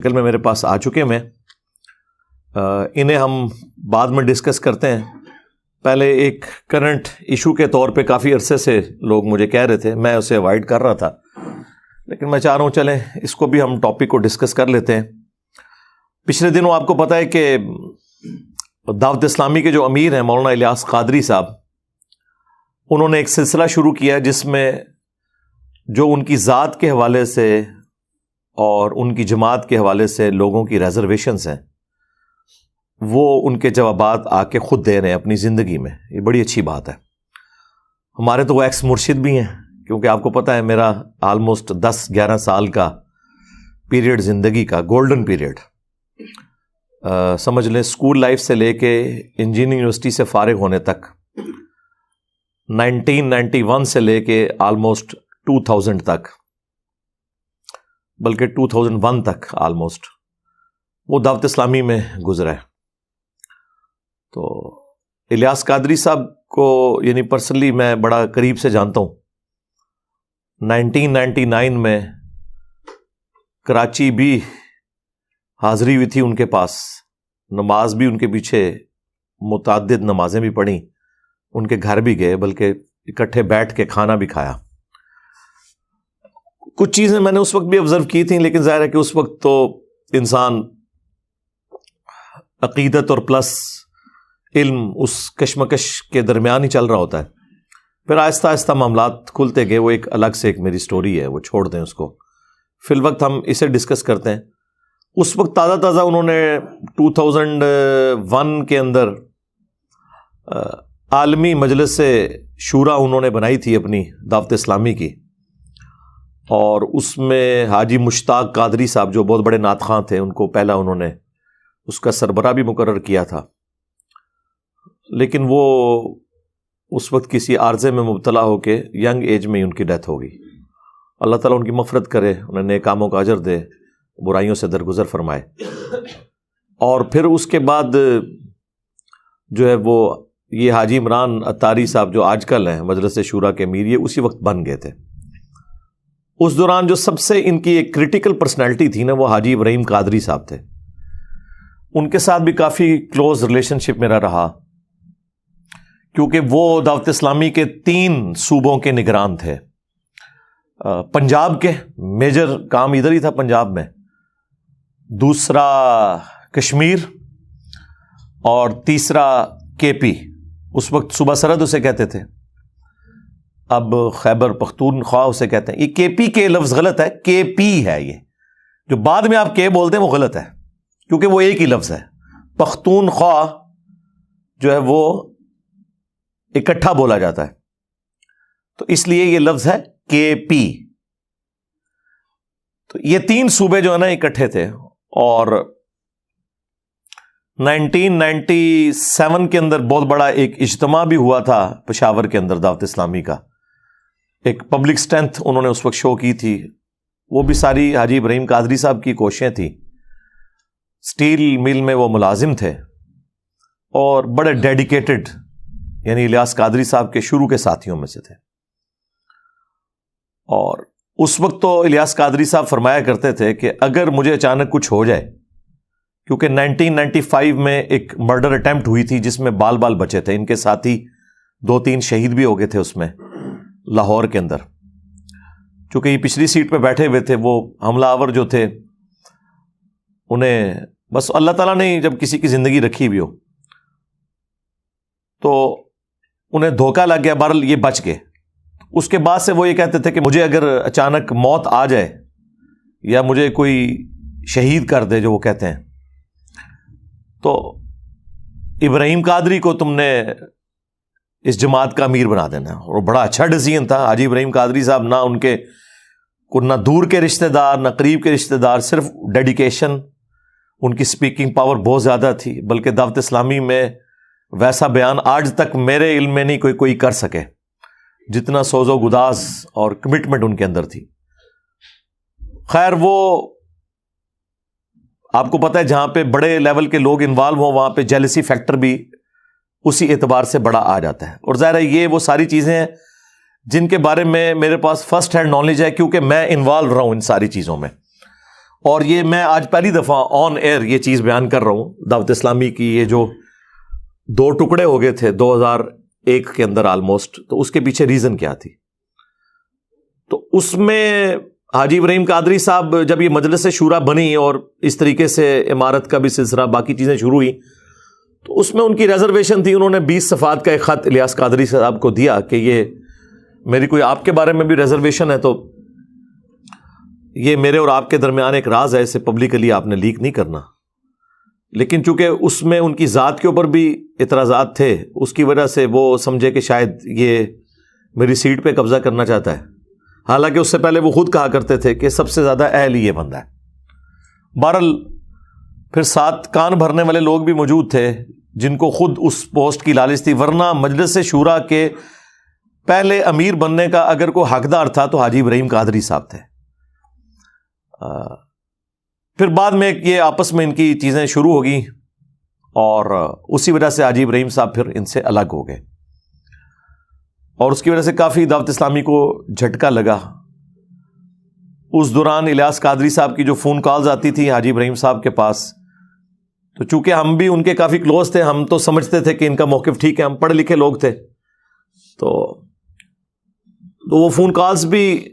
کل میں میرے پاس آ چکے میں انہیں ہم بعد میں ڈسکس کرتے ہیں. پہلے ایک کرنٹ ایشو کے طور پہ کافی عرصے سے لوگ مجھے کہہ رہے تھے، میں اسے اوائڈ کر رہا تھا، لیکن میں چاہ رہا ہوں چلیں اس کو بھی ہم ٹاپک کو ڈسکس کر لیتے ہیں. پچھلے دنوں آپ کو پتہ ہے کہ دعوت اسلامی کے جو امیر ہیں مولانا الیاس قادری صاحب، انہوں نے ایک سلسلہ شروع کیا جس میں جو ان کی ذات کے حوالے سے اور ان کی جماعت کے حوالے سے لوگوں کی ریزرویشنز ہیں، وہ ان کے جوابات آ کے خود دے رہے ہیں اپنی زندگی میں. یہ بڑی اچھی بات ہے. ہمارے تو وہ ایکس مرشد بھی ہیں، کیونکہ آپ کو پتہ ہے میرا آلموسٹ 10-11 سال کا پیریڈ زندگی کا گولڈن پیریڈ، سمجھ لیں اسکول لائف سے لے کے انجینئرنگ یونیورسٹی سے فارغ ہونے تک، 1991 سے لے کے آلموسٹ 2000 تک، بلکہ 2001 تک آلموسٹ وہ دعوت اسلامی میں گزرا ہے. تو الیاس قادری صاحب کو یعنی پرسنلی میں بڑا قریب سے جانتا ہوں. 1999 میں کراچی بھی حاضری ہوئی تھی ان کے پاس، نماز بھی ان کے پیچھے متعدد نمازیں بھی پڑھیں، ان کے گھر بھی گئے، بلکہ اکٹھے بیٹھ کے کھانا بھی کھایا. کچھ چیزیں میں نے اس وقت بھی آبزرو کی تھیں، لیکن ظاہر ہے کہ اس وقت تو انسان عقیدت اور پلس علم اس کشمکش کے درمیان ہی چل رہا ہوتا ہے. پھر آہستہ آہستہ معاملات کھلتے گئے. وہ ایک الگ سے ایک میری سٹوری ہے، وہ چھوڑ دیں اس کو. فی الوقت ہم اسے ڈسکس کرتے ہیں. اس وقت تازہ تازہ انہوں نے 2001 کے اندر عالمی مجلس شورا انہوں نے بنائی تھی اپنی دعوت اسلامی کی، اور اس میں حاجی مشتاق قادری صاحب جو بہت بڑے نعت خواں تھے، ان کو پہلا انہوں نے اس کا سربراہ بھی مقرر کیا تھا. لیکن وہ اس وقت کسی عارضے میں مبتلا ہو کے ینگ ایج میں ہی ان کی ڈیتھ ہو گئی. اللہ تعالیٰ ان کی مغفرت کرے، انہیں نیک کاموں کا اجر دے، برائیوں سے درگزر فرمائے. اور پھر اس کے بعد جو ہے وہ یہ حاجی عمران اتاری صاحب جو آج کل ہیں مجلس شورا کے امیر، یہ اسی وقت بن گئے تھے. اس دوران جو سب سے ان کی ایک کریٹیکل پرسنالٹی تھی نا، وہ حاجی ابراہیم قادری صاحب تھے. ان کے ساتھ بھی کافی کلوز ریلیشن شپ میرا رہا، کیونکہ وہ دعوت اسلامی کے 3 صوبوں کے نگران تھے. پنجاب کے میجر کام ادھر ہی تھا پنجاب میں، دوسرا کشمیر، اور تیسرا کے پی. اس وقت صوبہ سرحد اسے کہتے تھے، اب خیبر پختونخوا اسے کہتے ہیں. یہ کے پی کے لفظ غلط ہے، کے پی ہے. یہ جو بعد میں آپ کے بولتے ہیں وہ غلط ہے، کیونکہ وہ ایک ہی لفظ ہے. پختونخوا جو ہے وہ اکٹھا بولا جاتا ہے، تو اس لیے یہ لفظ ہے کے پی. تو یہ 3 صوبے جو ہے نا اکٹھے تھے. اور 1997 کے اندر بہت بڑا ایک اجتماع بھی ہوا تھا پشاور کے اندر دعوت اسلامی کا. ایک پبلک اسٹرینتھ انہوں نے اس وقت شو کی تھی. وہ بھی ساری حاجی ابراہیم قادری صاحب کی کوششیں تھیں. سٹیل مل میں وہ ملازم تھے اور بڑے ڈیڈیکیٹڈ، یعنی الیاس قادری صاحب کے شروع کے ساتھیوں میں سے تھے. اور اس وقت تو الیاس قادری صاحب فرمایا کرتے تھے کہ اگر مجھے اچانک کچھ ہو جائے، کیونکہ 1995 میں ایک مرڈر اٹیمپٹ ہوئی تھی جس میں بال بچے تھے، ان کے ساتھی 2-3 شہید بھی ہو گئے تھے اس میں لاہور کے اندر. چونکہ یہ پچھلی سیٹ پہ بیٹھے ہوئے تھے، وہ حملہ آور جو تھے، انہیں بس اللہ تعالیٰ نے جب کسی کی زندگی رکھی بھی ہو تو انہیں دھوکہ لگ گیا، بہرحال یہ بچ گئے. اس کے بعد سے وہ یہ کہتے تھے کہ مجھے اگر اچانک موت آ جائے یا مجھے کوئی شہید کر دے، جو وہ کہتے ہیں، تو ابراہیم قادری کو تم نے اس جماعت کا امیر بنا دینا. اور بڑا اچھا ڈیسیژن تھا. حاجی ابراہیم قادری صاحب نہ ان کے نہ دور کے رشتہ دار نہ قریب کے رشتہ دار، صرف ڈیڈیکیشن، ان کی سپیکنگ پاور بہت زیادہ تھی. بلکہ دعوت اسلامی میں ویسا بیان آج تک میرے علم میں نہیں کوئی کر سکے جتنا سوز و گداز اور کمٹمنٹ ان کے اندر تھی. خیر، وہ آپ کو پتہ ہے جہاں پہ بڑے لیول کے لوگ انوالو ہوں وہاں پہ جیلسی فیکٹر بھی اسی اعتبار سے بڑا آ جاتا ہے. اور ظاہر ہے یہ وہ ساری چیزیں ہیں جن کے بارے میں میرے پاس فرسٹ ہینڈ نالج ہے، کیونکہ میں انوالو رہا ہوں ان ساری چیزوں میں. اور یہ میں آج پہلی دفعہ آن ایئر یہ چیز بیان کر رہا ہوں. دعوت اسلامی کی یہ جو 2 ٹکڑے ہو گئے تھے 2001 کے اندر آلموسٹ, تو اس کے پیچھے ریزن کیا تھی؟ تو اس میں حاجی ابراہیم قادری صاحب جب یہ مجلس شورا بنی اور اس طریقے سے امارت کا بھی سلسلہ باقی چیزیں شروع ہوئی, تو اس میں ان کی ریزرویشن تھی. انہوں نے 20 صفحات کا ایک خط الیاس قادری صاحب کو دیا کہ یہ میری کوئی آپ کے بارے میں بھی ریزرویشن ہے, تو یہ میرے اور آپ کے درمیان ایک راز ہے, اسے پبلکلی آپ نے لیک نہیں کرنا. لیکن چونکہ اس میں ان کی ذات کے اوپر بھی اعتراضات تھے, اس کی وجہ سے وہ سمجھے کہ شاید یہ میری سیٹ پہ قبضہ کرنا چاہتا ہے. حالانکہ اس سے پہلے وہ خود کہا کرتے تھے کہ سب سے زیادہ اہل یہ بندہ ہے. بہرحال پھر ساتھ کان بھرنے والے لوگ بھی موجود تھے جن کو خود اس پوسٹ کی لالچ تھی, ورنہ مجلس شورا کے پہلے امیر بننے کا اگر کوئی حقدار تھا تو حاجی ابراہیم قادری صاحب تھے. پھر بعد میں یہ آپس میں ان کی چیزیں شروع ہو گئیں اور اسی وجہ سے حاجی ابراہیم صاحب پھر ان سے الگ ہو گئے, اور اس کی وجہ سے کافی دعوت اسلامی کو جھٹکا لگا. اس دوران الیاس قادری صاحب کی جو فون کالز آتی تھی حاجی ابراہیم صاحب کے پاس, تو چونکہ ہم بھی ان کے کافی کلوز تھے, ہم تو سمجھتے تھے کہ ان کا موقف ٹھیک ہے, ہم پڑھے لکھے لوگ تھے, تو وہ فون کالز بھی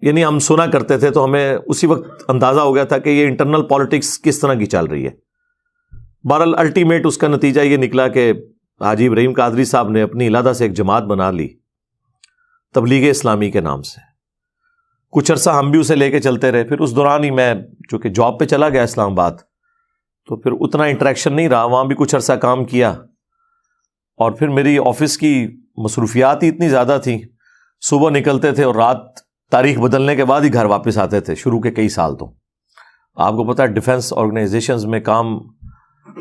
یعنی ہم سنا کرتے تھے, تو ہمیں اسی وقت اندازہ ہو گیا تھا کہ یہ انٹرنل پالیٹکس کس طرح کی چل رہی ہے. بہرحال الٹیمیٹ اس کا نتیجہ یہ نکلا کہ حاجی ابراہیم قادری صاحب نے اپنی علادہ سے ایک جماعت بنا لی تبلیغ اسلامی کے نام سے. کچھ عرصہ ہم بھی اسے لے کے چلتے رہے. پھر اس دوران ہی میں چونکہ جاب پہ چلا گیا اسلام آباد, تو پھر اتنا انٹریکشن نہیں رہا, وہاں بھی کچھ عرصہ کام کیا, اور پھر میری آفس کی مصروفیات ہی اتنی زیادہ تھیں, صبح نکلتے تھے اور رات تاریخ بدلنے کے بعد ہی گھر واپس آتے تھے شروع کے کئی سال. تو آپ کو پتہ ہے ڈیفنس آرگنائزیشنز میں کام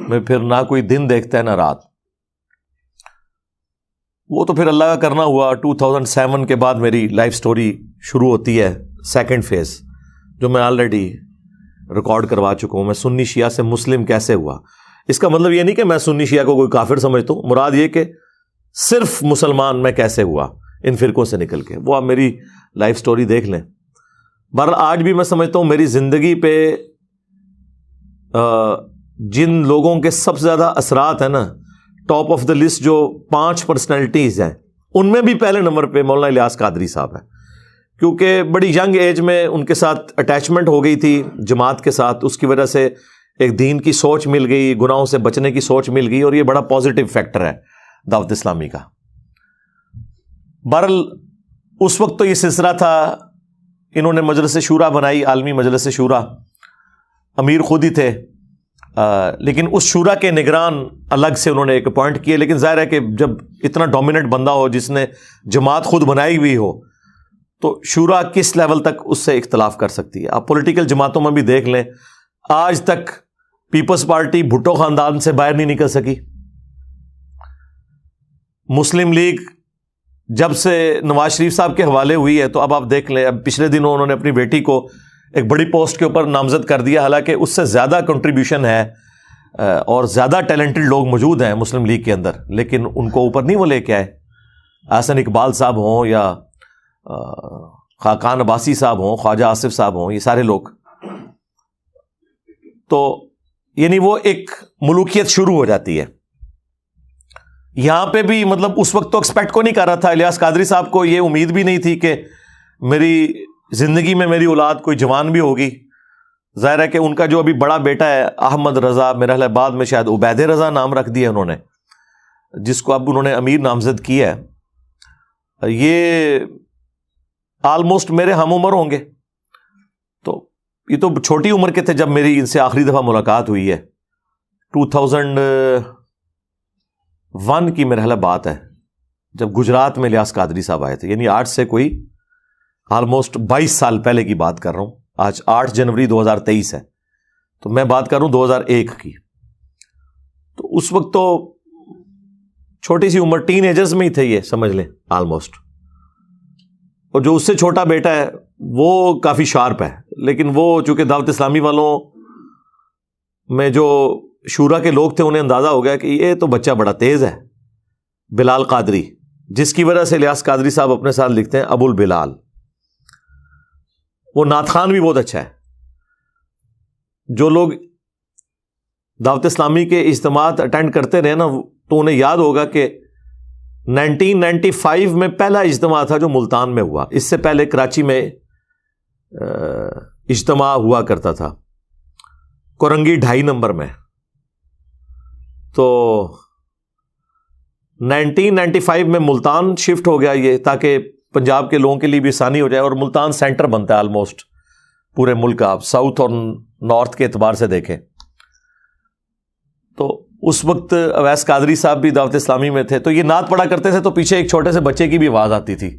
میں پھر نہ کوئی دن دیکھتا ہے نہ رات. وہ تو پھر اللہ کا کرنا ہوا. 2007 کے بعد میری لائف سٹوری شروع ہوتی ہے, سیکنڈ فیز, جو میں آلریڈی ریکارڈ کروا چکا ہوں. میں سنی شیعہ سے مسلم کیسے ہوا. اس کا مطلب یہ نہیں کہ میں سنی شیعہ کو کوئی کافر سمجھتا ہوں, مراد یہ کہ صرف مسلمان میں کیسے ہوا ان فرقوں سے نکل کے. وہ آپ میری لائف سٹوری دیکھ لیں. بہرحال آج بھی میں سمجھتا ہوں میری زندگی پہ جن لوگوں کے سب سے زیادہ اثرات ہیں نا, ٹاپ آف دا لسٹ جو 5 پرسنالٹیز ہیں, ان میں بھی پہلے نمبر پہ مولانا الیاس قادری صاحب ہیں. کیونکہ بڑی ینگ ایج میں ان کے ساتھ اٹیچمنٹ ہو گئی تھی جماعت کے ساتھ, اس کی وجہ سے ایک دین کی سوچ مل گئی, گناہوں سے بچنے کی سوچ مل گئی, اور یہ بڑا پازیٹیو فیکٹر ہے دعوت اسلامی کا. بہرحال اس وقت تو یہ سلسلہ تھا, انہوں نے مجلس شورا بنائی, عالمی مجلس شورا, امیر خود ہی تھے, لیکن اس شورا کے نگران الگ سے انہوں نے ایک اپوائنٹ کیے. لیکن ظاہر ہے کہ جب اتنا ڈومیننٹ بندہ ہو جس نے جماعت خود بنائی ہوئی ہو, تو شورا کس لیول تک اس سے اختلاف کر سکتی ہے. آپ پولیٹیکل جماعتوں میں بھی دیکھ لیں, آج تک پیپلز پارٹی بھٹو خاندان سے باہر نہیں نکل سکی. مسلم لیگ جب سے نواز شریف صاحب کے حوالے ہوئی ہے, تو اب آپ دیکھ لیں, اب پچھلے دنوں انہوں نے اپنی بیٹی کو ایک بڑی پوسٹ کے اوپر نامزد کر دیا, حالانکہ اس سے زیادہ کنٹریبیوشن ہے اور زیادہ ٹیلنٹڈ لوگ موجود ہیں مسلم لیگ کے اندر, لیکن ان کو اوپر نہیں وہ لے کے آئے. احسن اقبال صاحب ہوں یا خاقان عباسی صاحب ہوں, خواجہ آصف صاحب ہوں, یہ سارے لوگ, تو یعنی وہ ایک ملوکیت شروع ہو جاتی ہے. یہاں پہ بھی مطلب اس وقت تو ایکسپیکٹ کو نہیں کر رہا تھا. الیاس قادری صاحب کو یہ امید بھی نہیں تھی کہ میری زندگی میں میری اولاد کوئی جوان بھی ہوگی. ظاہر ہے کہ ان کا جو ابھی بڑا بیٹا ہے احمد رضا, میرا خیال بعد میں شاید عبید رضا نام رکھ دیا انہوں نے, جس کو اب انہوں نے امیر نامزد کیا ہے, یہ آلموسٹ میرے ہم عمر ہوں گے. تو یہ تو چھوٹی عمر کے تھے جب میری ان سے آخری دفعہ ملاقات ہوئی ہے. 2001 کی میرے خیال بات ہے, جب گجرات میں الیاس قادری صاحب آئے تھے, یعنی آج سے کوئی آلموسٹ 22 سال پہلے کی بات کر رہا ہوں. آج 8 جنوری 2023 ہے, تو میں بات کر رہا ہوں 2001 کی. تو اس وقت تو چھوٹی سی عمر, ٹین ایجرز میں ہی تھے یہ, سمجھ لیں آلموسٹ. اور جو اس سے چھوٹا بیٹا ہے وہ کافی شارپ ہے, لیکن وہ چونکہ دعوت اسلامی والوں میں جو شورا کے لوگ تھے انہیں اندازہ ہو گیا کہ یہ تو بچہ بڑا تیز ہے, بلال قادری, جس کی وجہ سے الیاس قادری صاحب اپنے ساتھ لکھتے ہیں ابو البلال. وہ نعت خوان بھی بہت اچھا ہے. جو لوگ دعوت اسلامی کے اجتماعات اٹینڈ کرتے رہے نا تو انہیں یاد ہوگا کہ 1995 میں پہلا اجتماع تھا جو ملتان میں ہوا. اس سے پہلے کراچی میں اجتماع ہوا کرتا تھا کورنگی 2.5 نمبر میں. تو 1995 میں ملتان شفٹ ہو گیا یہ, تاکہ پنجاب کے لوگوں کے لیے بھی آسانی ہو جائے, اور ملتان سینٹر بنتا ہے آلموسٹ پورے ملک کا, آپ ساؤتھ اور نارتھ کے اعتبار سے دیکھیں. تو اس وقت اویس قادری صاحب بھی دعوت اسلامی میں تھے, تو یہ نعت پڑھا کرتے تھے, تو پیچھے ایک چھوٹے سے بچے کی بھی آواز آتی تھی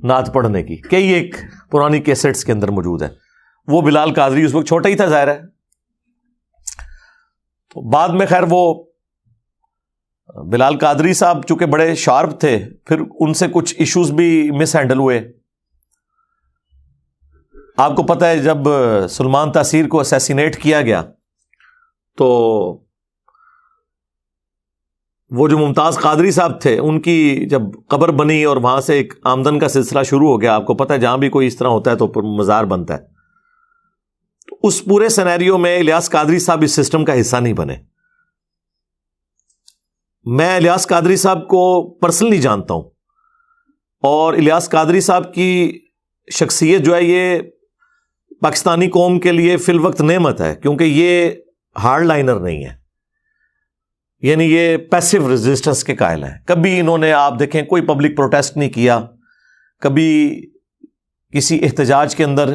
نعت پڑھنے کی, کئی ایک پرانی کیسٹس کے اندر موجود ہے. وہ بلال قادری اس وقت چھوٹا ہی تھا ظاہر ہے. تو بعد میں خیر وہ بلال قادری صاحب چونکہ بڑے شارپ تھے, پھر ان سے کچھ ایشوز بھی مس ہینڈل ہوئے. آپ کو پتہ ہے جب سلمان تاثیر کو اسیسینیٹ کیا گیا تو وہ جو ممتاز قادری صاحب تھے ان کی جب قبر بنی اور وہاں سے ایک آمدن کا سلسلہ شروع ہو گیا, آپ کو پتہ ہے جہاں بھی کوئی اس طرح ہوتا ہے تو مزار بنتا ہے. تو اس پورے سینیریو میں الیاس قادری صاحب اس سسٹم کا حصہ نہیں بنے. میں الیاس قادری صاحب کو پرسنلی جانتا ہوں, اور الیاس قادری صاحب کی شخصیت جو ہے یہ پاکستانی قوم کے لیے فی الوقت نعمت ہے, کیونکہ یہ ہارڈ لائنر نہیں ہے, یعنی یہ پیسو ریزسٹنس کے قائل ہیں. کبھی انہوں نے آپ دیکھیں کوئی پبلک پروٹیسٹ نہیں کیا, کبھی کسی احتجاج کے اندر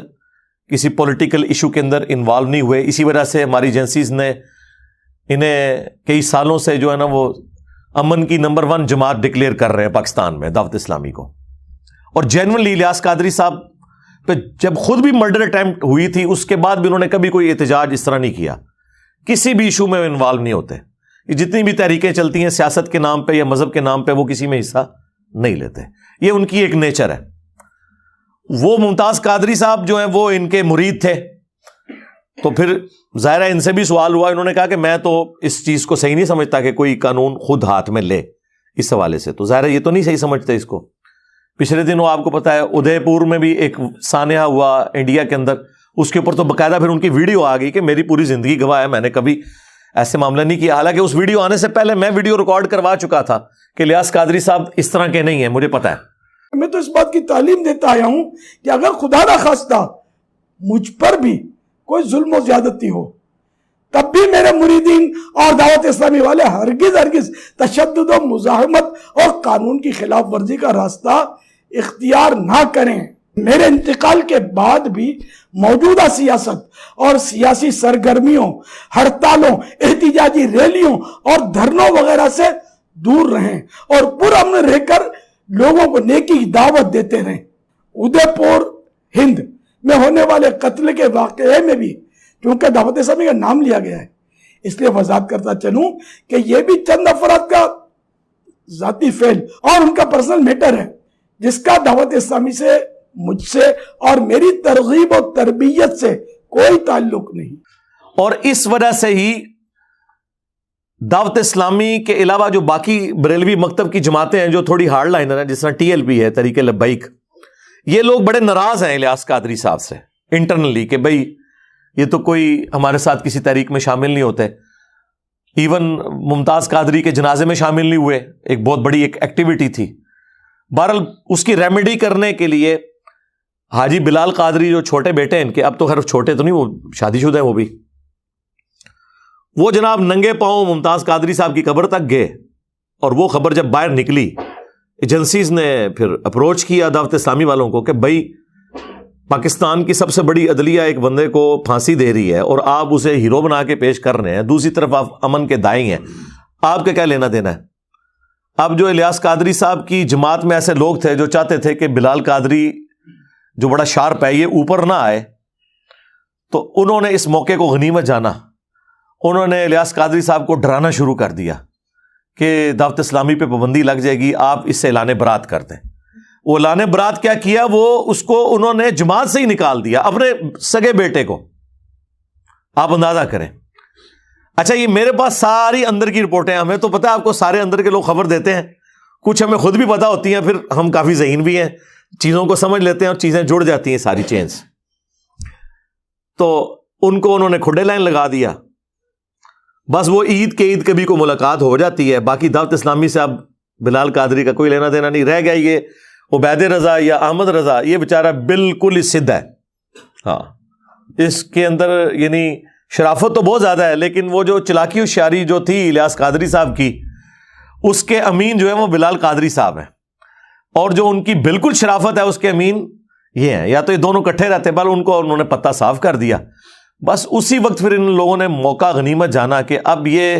کسی پولیٹیکل ایشو کے اندر انوالو نہیں ہوئے. اسی وجہ سے ہماری ایجنسیز نے انہیں کئی سالوں سے جو ہے نا وہ امن کی نمبر 1 جماعت ڈکلیئر کر رہے ہیں پاکستان میں, دعوت اسلامی کو. اور جینوئنلی الیاس قادری صاحب پہ جب خود بھی مرڈر اٹیمپٹ ہوئی تھی اس کے بعد بھی انہوں نے کبھی کوئی احتجاج اس طرح نہیں کیا, کسی بھی ایشو میں انوالو نہیں ہوتے. جتنی بھی تحریکیں چلتی ہیں سیاست کے نام پہ یا مذہب کے نام پہ وہ کسی میں حصہ نہیں لیتے, یہ ان کی ایک نیچر ہے. وہ ممتاز قادری صاحب جو ہیں وہ ان کے مرید تھے, تو پھر ظاہر ہے ان سے بھی سوال ہوا, انہوں نے کہا کہ میں تو اس چیز کو صحیح نہیں سمجھتا کہ کوئی قانون خود ہاتھ میں لے اس حوالے سے. تو ظاہر ہے یہ تو نہیں صحیح سمجھتے اس کو. پچھلے دنوں آپ کو پتا ہے ادے پور میں بھی ایک سانحہ ہوا انڈیا کے اندر, اس کے اوپر تو باقاعدہ پھر ان کی ویڈیو آ گئی کہ میری پوری زندگی گواہ ہے, میں نے کبھی ایسے معاملہ نہیں کیا. حالانکہ اس ویڈیو آنے سے پہلے میں ویڈیو ریکارڈ کروا چکا تھا کہ الیاس قادری صاحب اس طرح کے نہیں ہیں, مجھے پتا ہے. میں تو اس بات کی تعلیم دیتا آیا ہوں کہ اگر خدا نہ خواستہ مجھ پر بھی کوئی ظلم و زیادتی ہو تب بھی میرے مریدین اور دعوت اسلامی والے ہرگز تشدد و مزاحمت اور قانون کی خلاف ورزی کا راستہ اختیار نہ کریں. میرے انتقال کے بعد بھی موجودہ سیاست اور سیاسی سرگرمیوں, ہڑتالوں, احتجاجی ریلیوں اور دھرنوں وغیرہ سے دور رہیں اور پرامن رہ کر لوگوں کو نیکی کی دعوت دیتے رہیں. ادے پور ہند میں ہونے والے قتل کے واقعے میں بھی کیونکہ دعوت اسلامی کا نام لیا گیا ہے اس لیے وضاحت کرتا چلوں کہ یہ بھی چند افراد کا ذاتی فعل اور ان کا پرسنل میٹر ہے جس کا دعوت اسلامی سے, مجھ سے اور میری ترغیب و تربیت سے کوئی تعلق نہیں. اور اس وجہ سے ہی دعوت اسلامی کے علاوہ جو باقی بریلوی مکتب کی جماعتیں ہیں جو تھوڑی ہارڈ لائنر ہیں, جس طرح ٹی ایل پی ہے, تحریک لبیک, یہ لوگ بڑے ناراض ہیں الیاس قادری صاحب سے انٹرنلی کہ بھئی یہ تو کوئی ہمارے ساتھ کسی تحریک میں شامل نہیں ہوتے. ایون ممتاز قادری کے جنازے میں شامل نہیں ہوئے, ایک بہت بڑی ایک ایکٹیویٹی تھی. بہرحال اس کی ریمیڈی کرنے کے لیے حاجی بلال قادری جو چھوٹے بیٹے ہیں ان کے, اب تو خیر چھوٹے تو نہیں, وہ شادی شدہ ہیں وہ بھی, وہ جناب ننگے پاؤں ممتاز قادری صاحب کی قبر تک گئے. اور وہ خبر جب باہر نکلی ایجنسیز نے پھر اپروچ کیا دعوت اسلامی والوں کو کہ بھائی پاکستان کی سب سے بڑی عدلیہ ایک بندے کو پھانسی دے رہی ہے اور آپ اسے ہیرو بنا کے پیش کر رہے ہیں, دوسری طرف آپ امن کے دائیں ہیں, آپ کا کیا لینا دینا ہے. اب جو الیاس قادری صاحب کی جماعت میں ایسے لوگ تھے جو چاہتے تھے کہ بلال قادری جو بڑا شارپ ہے یہ اوپر نہ آئے, تو انہوں نے اس موقع کو غنیمت جانا, انہوں نے الیاس قادری صاحب کو ڈرانا شروع کر دیا کہ دعوت اسلامی پہ پابندی لگ جائے گی, آپ اس سے اعلان برات کر دیں. وہ اعلان برات کیا کیا, وہ اس کو انہوں نے جماعت سے ہی نکال دیا, اپنے سگے بیٹے کو. آپ اندازہ کریں. اچھا یہ میرے پاس ساری اندر کی رپورٹیں, ہمیں تو پتہ ہے آپ کو سارے اندر کے لوگ خبر دیتے ہیں, کچھ ہمیں خود بھی پتہ ہوتی ہیں, پھر ہم کافی ذہین بھی ہیں, چیزوں کو سمجھ لیتے ہیں اور چیزیں جڑ جاتی ہیں ساری چینز. تو ان کو انہوں نے کھڈے لائن لگا دیا. بس وہ عید کے عید کبھی کو ملاقات ہو جاتی ہے, باقی دعوت اسلامی سے اب بلال قادری کا کوئی لینا دینا نہیں رہ گیا. یہ عبید رضا یا احمد رضا یہ بیچارہ بالکل ہی سدھ ہے. ہاں, اس کے اندر یعنی شرافت تو بہت زیادہ ہے, لیکن وہ جو چلاکی ہوشیاری جو تھی الیاس قادری صاحب کی, اس کے امین جو ہے وہ بلال قادری صاحب ہیں, اور جو ان کی بالکل شرافت ہے اس کے امین یہ ہیں. یا تو یہ دونوں کٹھے رہتے, بل ان کو انہوں نے پتہ صاف کر دیا. بس اسی وقت پھر ان لوگوں نے موقع غنیمت جانا کہ اب یہ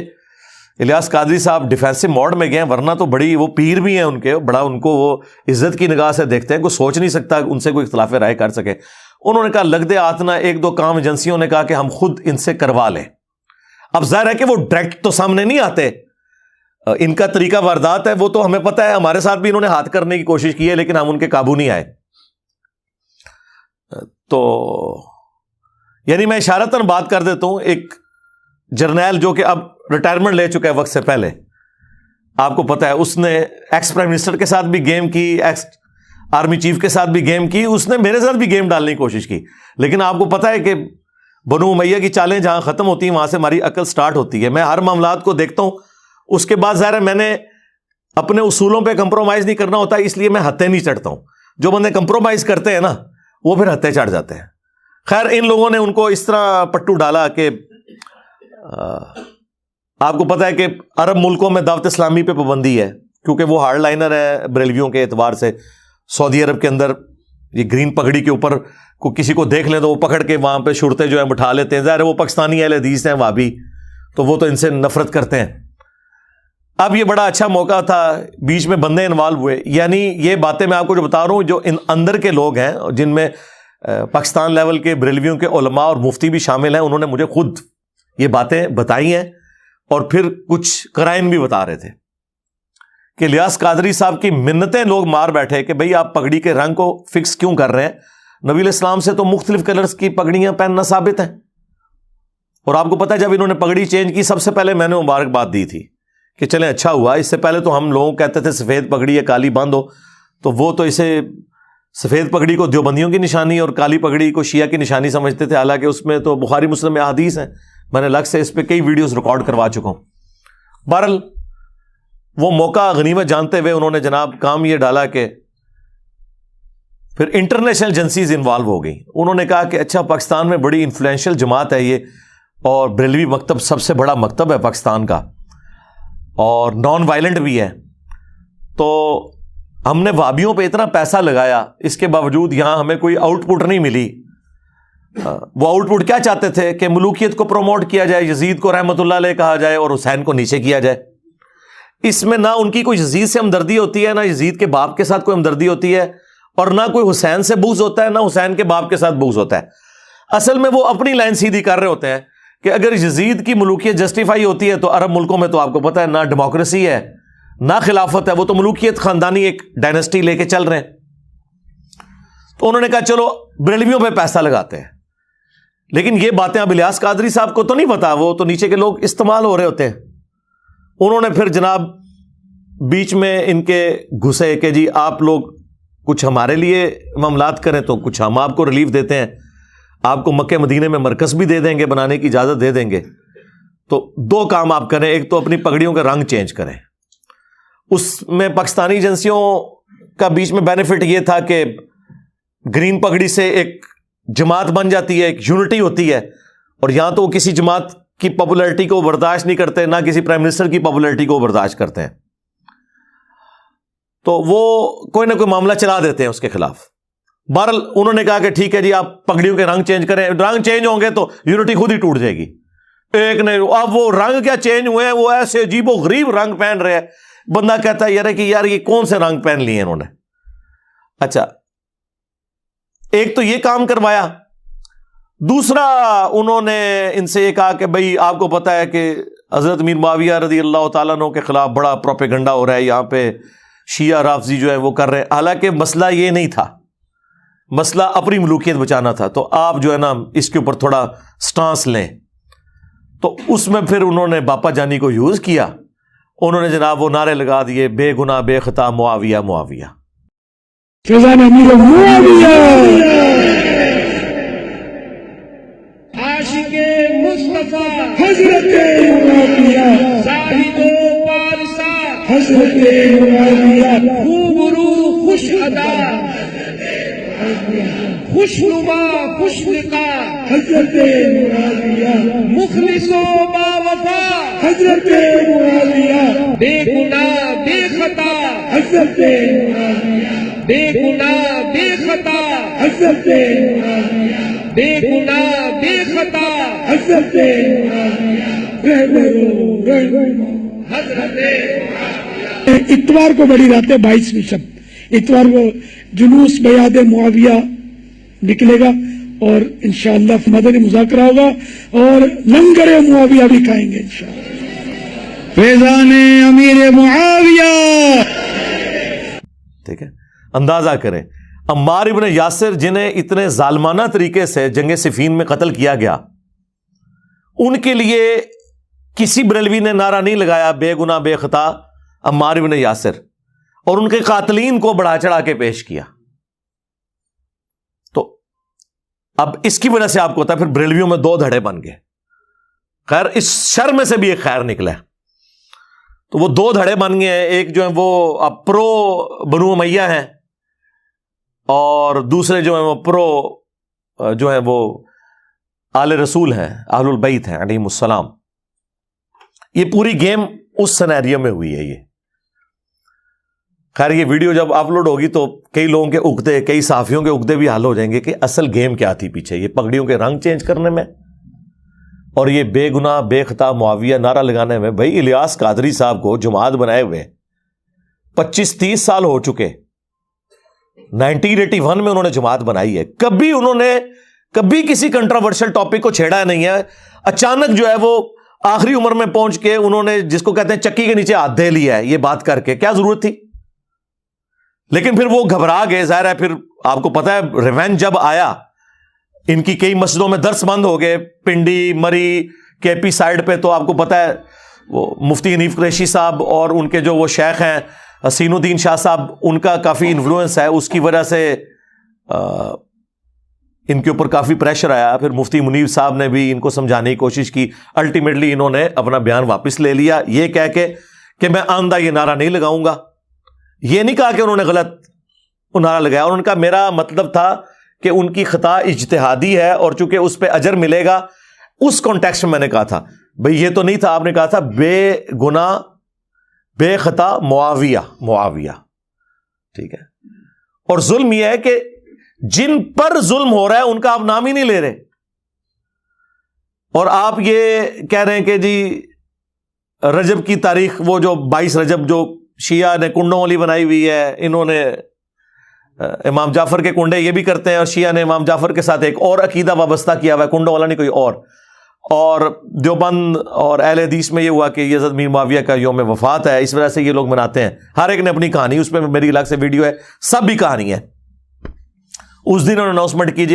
الیاس قادری صاحب ڈیفینسو موڈ میں گئے, ورنہ تو بڑی وہ پیر بھی ہیں ان کے, بڑا ان کو وہ عزت کی نگاہ سے دیکھتے ہیں, کوئی سوچ نہیں سکتا ان سے کوئی اختلاف رائے کر سکے. انہوں نے کہا لگ دے آتنا, ایک دو کام ایجنسیوں نے کہا کہ ہم خود ان سے کروا لیں. اب ظاہر ہے کہ وہ ڈائریکٹ تو سامنے نہیں آتے, ان کا طریقہ واردات ہے, وہ تو ہمیں پتہ ہے, ہمارے ساتھ بھی انہوں نے ہاتھ کرنے کی کوشش کی ہے, لیکن ہم ان کے قابو نہیں آئے. تو یعنی میں اشارتاً بات کر دیتا ہوں, ایک جرنیل جو کہ اب ریٹائرمنٹ لے چکا ہے وقت سے پہلے, آپ کو پتہ ہے, اس نے ایکس پرائم منسٹر کے ساتھ بھی گیم کی, ایکس آرمی چیف کے ساتھ بھی گیم کی, اس نے میرے ساتھ بھی گیم ڈالنے کی کوشش کی. لیکن آپ کو پتہ ہے کہ بنو امیہ کی چالیں جہاں ختم ہوتی ہیں وہاں سے ہماری عقل سٹارٹ ہوتی ہے. میں ہر معاملات کو دیکھتا ہوں, اس کے بعد ظاہر ہے میں نے اپنے اصولوں پہ کمپرومائز نہیں کرنا ہوتا, اس لیے میں ہتھے نہیں چڑھتا ہوں. جو بندے کمپرومائز کرتے ہیں نا وہ پھر ہتھے چڑھ جاتے ہیں. خیر, ان لوگوں نے ان کو اس طرح پٹو ڈالا کہ آپ کو پتہ ہے کہ عرب ملکوں میں دعوت اسلامی پہ پابندی ہے, کیونکہ وہ ہارڈ لائنر ہے بریلویوں کے اعتبار سے. سعودی عرب کے اندر یہ گرین پگڑی کے اوپر کو کسی کو دیکھ لیں تو وہ پکڑ کے وہاں پہ شرطیں جو ہے بٹھا لیتے ہیں. ظاہر ہے وہ پاکستانی اہل حدیث ہیں وہابی, تو وہ تو ان سے نفرت کرتے ہیں. اب یہ بڑا اچھا موقع تھا, بیچ میں بندے انوالو ہوئے. یعنی یہ باتیں میں آپ کو جو بتا رہا ہوں, جو اندر کے لوگ ہیں جن میں پاکستان لیول کے بریلویوں کے علماء اور مفتی بھی شامل ہیں, انہوں نے مجھے خود یہ باتیں بتائی ہیں, اور پھر کچھ قرائن بھی بتا رہے تھے کہ الیاس قادری صاحب کی منتیں لوگ مار بیٹھے کہ بھئی آپ پگڑی کے رنگ کو فکس کیوں کر رہے ہیں, نبی علیہ السلام سے تو مختلف کلرز کی پگڑیاں پہننا ثابت ہیں. اور آپ کو پتہ ہے جب انہوں نے پگڑی چینج کی, سب سے پہلے میں نے مبارکباد دی تھی کہ چلیں اچھا ہوا. اس سے پہلے تو ہم لوگوں کہتے تھے سفید پگڑی ہے کالی بند ہو, تو وہ تو اسے سفید پگڑی کو دیوبندیوں کی نشانی اور کالی پگڑی کو شیعہ کی نشانی سمجھتے تھے, حالانکہ اس میں تو بخاری مسلم میں احادیث ہیں. میں نے الگ سے اس پہ کئی ویڈیوز ریکارڈ کروا چکا ہوں. بہرحال وہ موقع غنیمت جانتے ہوئے انہوں نے جناب کام یہ ڈالا کہ پھر انٹرنیشنل ایجنسیز انوالو ہو گئی. انہوں نے کہا کہ اچھا پاکستان میں بڑی انفلوئنشل جماعت ہے یہ, اور بریلوی مکتب سب سے بڑا مکتب ہے پاکستان کا, اور نان وائلنٹ بھی ہے, تو ہم نے وابیوں پہ اتنا پیسہ لگایا, اس کے باوجود یہاں ہمیں کوئی آؤٹ پٹ نہیں ملی. وہ آؤٹ پٹ کیا چاہتے تھے کہ ملوکیت کو پروموٹ کیا جائے, یزید کو رحمۃ اللہ علیہ کہا جائے اور حسین کو نیچے کیا جائے. اس میں نہ ان کی کوئی یزید سے ہمدردی ہوتی ہے, نہ یزید کے باپ کے ساتھ کوئی ہمدردی ہوتی ہے, اور نہ کوئی حسین سے بغض ہوتا ہے, نہ حسین کے باپ کے ساتھ بغض ہوتا ہے. اصل میں وہ اپنی لائن سیدھی کر رہے ہوتے ہیں کہ اگر یزید کی ملوکیت جسٹیفائی ہوتی ہے تو عرب ملکوں میں تو آپ کو پتہ ہے نہ ڈیموکریسی ہے نہ خلافت ہے, وہ تو ملوکیت خاندانی ایک ڈائنسٹی لے کے چل رہے ہیں. تو انہوں نے کہا چلو بریلویوں پہ پیسہ لگاتے ہیں. لیکن یہ باتیں اب الیاس قادری صاحب کو تو نہیں پتا, وہ تو نیچے کے لوگ استعمال ہو رہے ہوتے ہیں. انہوں نے پھر جناب بیچ میں ان کے گھسے کہ جی آپ لوگ کچھ ہمارے لیے معاملات کریں تو کچھ ہم آپ کو ریلیف دیتے ہیں, آپ کو مکہ مدینے میں مرکز بھی دے دیں گے, بنانے کی اجازت دے دیں گے. تو دو کام آپ کریں, ایک تو اپنی پگڑیوں کا رنگ چینج کریں. اس میں پاکستانی ایجنسیوں کا بیچ میں بینیفٹ یہ تھا کہ گرین پگڑی سے ایک جماعت بن جاتی ہے, ایک یونٹی ہوتی ہے, اور یہاں تو وہ کسی جماعت کی پاپولرٹی کو برداشت نہیں کرتے, نہ کسی پرائم منسٹر کی پاپولرٹی کو برداشت کرتے ہیں, تو وہ کوئی نہ کوئی معاملہ چلا دیتے ہیں اس کے خلاف. بہرحال انہوں نے کہا کہ ٹھیک ہے جی آپ پگڑیوں کے رنگ چینج کریں, رنگ چینج ہوں گے تو یونٹی خود ہی ٹوٹ جائے گی. ایک نہیں, اب وہ رنگ کیا چینج ہوئے ہیں, وہ ایسے عجیب و غریب رنگ پہن رہے ہیں, بندہ کہتا ہے یار یہ کون سے رنگ پہن لیے انہوں نے. اچھا ایک تو یہ کام کروایا, دوسرا انہوں نے ان سے یہ کہا کہ بھئی آپ کو پتہ ہے کہ حضرت امیر معاویہ رضی اللہ تعالیٰ عنہ کے خلاف بڑا پروپیگنڈا ہو رہا ہے, یہاں پہ شیعہ رافضی جو ہے وہ کر رہے ہیں. حالانکہ مسئلہ یہ نہیں تھا, مسئلہ اپنی ملوکیت بچانا تھا, تو آپ جو ہے نا اس کے اوپر تھوڑا سٹانس لیں. تو اس میں پھر انہوں نے باپا جانی کو یوز کیا, انہوں نے جناب وہ نعرے لگا دیے بے گناہ بے خطا معاویہ معاویہ. عاشق مصطفیٰ حضرت معاویہ صاحب و پارسا حضرت معاویہ خوبرو خوش ادا خوش نما خوش لقا حضرت معاویہ مخلص و با وفا حضرت معاویہ بے گناہ بے خطا حضرت معاویہ بے گناہ بے خطا حضرت معاویہ بے گناہ بے خطا حضرت معاویہ رہبرو حضرت اتوار کو بڑی رات ہے 22ویں شب اتوار کو جلوس بیعت معاویہ نکلے گا اور انشاءاللہ مدنی مذاکرہ ہوگا اور لنگر معاویہ بھی کھائیں گے انشاءاللہ فیضان امیر معاویہ. ٹھیک ہے, اندازہ کریں عمار ابن یاسر جنہیں اتنے ظالمانہ طریقے سے جنگ صفین میں قتل کیا گیا, ان کے لیے کسی بریلوی نے نعرہ نہیں لگایا بے گناہ بے خطا عمار ابن یاسر, اور ان کے قاتلین کو بڑھا چڑھا کے پیش کیا. تو اب اس کی وجہ سے آپ کو ہوتا ہے پھر بریلویوں میں 2 دھڑے بن گئے. خیر اس شر میں سے بھی ایک خیر نکلا ہے. تو وہ 2 دھڑے بن گئے ہیں, ایک جو ہے وہ اب پرو بنو امیہ ہیں اور دوسرے جو ہیں وہ پرو جو ہیں وہ آل رسول ہیں, اہل البیت ہیں علیہم السلام. یہ پوری گیم اس سینیریو میں ہوئی ہے. یہ خیر یہ ویڈیو جب اپلوڈ ہوگی تو کئی لوگوں کے عقدے, کئی صحافیوں کے عقدے بھی حل ہو جائیں گے کہ اصل گیم کیا تھی پیچھے, یہ پگڑیوں کے رنگ چینج کرنے میں اور یہ بے گناہ بے خطا معاویہ نعرہ لگانے میں. بھائی الیاس قادری صاحب کو جماعت بنائے ہوئے 25-30 سال ہو چکے, 1981 میں انہوں نے جماعت بنائی ہے. کبھی انہوں نے کبھی کسی کنٹراورشل ٹاپک کو چھیڑا نہیں ہے. اچانک جو ہے وہ آخری عمر میں پہنچ کے انہوں نے جس کو کہتے ہیں چکی کے نیچے ہاتھ دے لیا ہے یہ بات کر کے, کیا ضرورت تھی؟ لیکن پھر وہ گھبرا گئے. ظاہر ہے پھر آپ کو پتا ہے ریونج جب آیا ان کی کئی مسجدوں میں درس بند ہو گئے, پنڈی مری کے پی سائڈ پہ. تو آپ کو پتا ہے وہ مفتی حنیف قریشی صاحب اور ان کے جو وہ شیخ ہیں حسین الدین شاہ صاحب, ان کا کافی انفلوئنس ہے. اس کی وجہ سے ان کے اوپر کافی پریشر آیا. پھر مفتی منیر صاحب نے بھی ان کو سمجھانے کی کوشش کی. الٹیمیٹلی انہوں نے اپنا بیان واپس لے لیا یہ کہہ کے کہ میں آئندہ یہ نعرہ نہیں لگاؤں گا. یہ نہیں کہا کہ انہوں نے غلط نعرہ لگایا, اور ان کا میرا مطلب تھا کہ ان کی خطا اجتہادی ہے اور چونکہ اس پہ اجر ملے گا اس کانٹیکسٹ میں نے کہا تھا. بھئی یہ تو نہیں تھا, آپ نے کہا تھا بے گناہ بے خطا معاویہ. ٹھیک ہے, اور ظلم یہ ہے کہ جن پر ظلم ہو رہا ہے ان کا آپ نام ہی نہیں لے رہے, اور آپ یہ کہہ رہے ہیں کہ جی رجب کی تاریخ وہ جو 22 رجب جو شیعہ نے کنڈوں والی بنائی ہوئی ہے, انہوں نے امام جعفر کے کنڈے یہ بھی کرتے ہیں, اور شیعہ نے امام جعفر کے ساتھ ایک اور عقیدہ وابستہ کیا ہوا ہے, کنڈوں والا نہیں کوئی اور دیوبند اور اہل حدیث میں یہ ہوا کہ یزید میر معاویہ کا یوم وفات ہے, اس وجہ سے یہ لوگ مناتے ہیں. ہر ایک نے اپنی کہانی, اس پہ میری الگ سے ویڈیو ہے, سب بھی کہانی ہے. اس دن انہوں نے اناؤنسمنٹ کیجیے